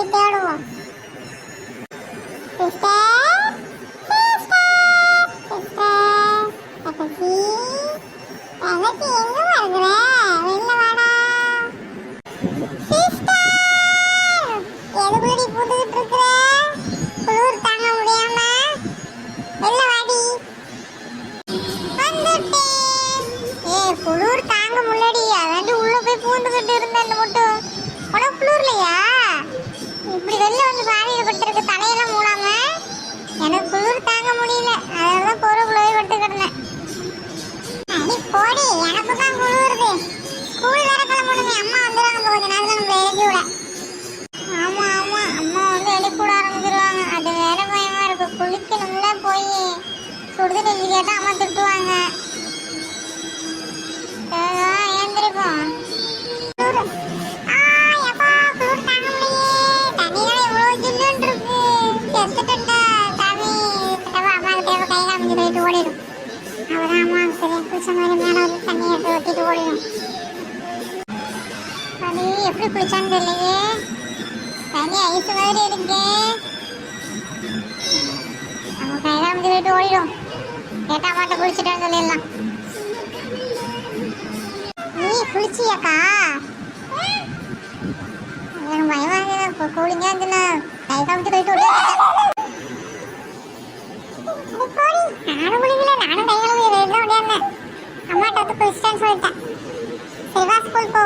போய் தேடுவோம். சிஸ்டர் தங்கச்சி தங்கச்சி எங்க வருகிற? வெளில வாடா. சிஸ்டர் எதுபடி புதுகிட்டு இருக்கிற? குளிர் தாங்க முடியாம வெளில வாடி. வந்துட்டேன். குளிர் தாங்க முன்னாடி அதாண்டி உள்ள போய் பூந்துகிட்டு இருந்தேன். மட்டும் உனக்கு குளிர்லையா? இப்படி வெளில வந்து பாதியில் படுத்திருக்கு தலையெல்லாம் மூடாம. எனக்கு குளிர் தாங்க முடியல, அதெல்லாம் பொறுக்குள்ளவே பட்டு கிடந்தேன். அடி போடி, எனக்கு தான் குளிருது. ஸ்கூல் வேற கிளம்பணுமே, அம்மா வந்துடுவாங்க கொஞ்ச நேரத்தில் நம்மளை எழுதி விட. ஆமா ஆமா, அம்மா வந்து எழுப்பி விட ஆரம்பிச்சிருவாங்க. அது வேற பயமா இருக்கு. குளிக்கணும்ல, போய் சுடுது நெஞ்சு கேட்டால் அம்மா திட்டுவாங்க. ஏந்திரிப்போம். எப்படி குளிச்சான்னு தெரியலையே, தண்ணி ஐஸ் மாதிரி இருக்கு. நம்ம கையில வந்து போயிட்டு ஓடிடும். கேட்டா மாட்ட குளிச்சுட்டேன்னு சொல்லிடலாம். நீ குளிச்சியாக்கா? எனக்கு பயமா இருக்கு. கூலிங்கா இருந்துன்னா கை காமிச்சு போயிட்டு ஓடிடும். நானும் குளிக்கல, நானும் கை காமிச்சு ஓடியாந்தேன். அம்மாட்ட வந்து குளிச்சிட்டேன்னு சொல்லிட்டேன். சரி வா, ஸ்கூல் போ.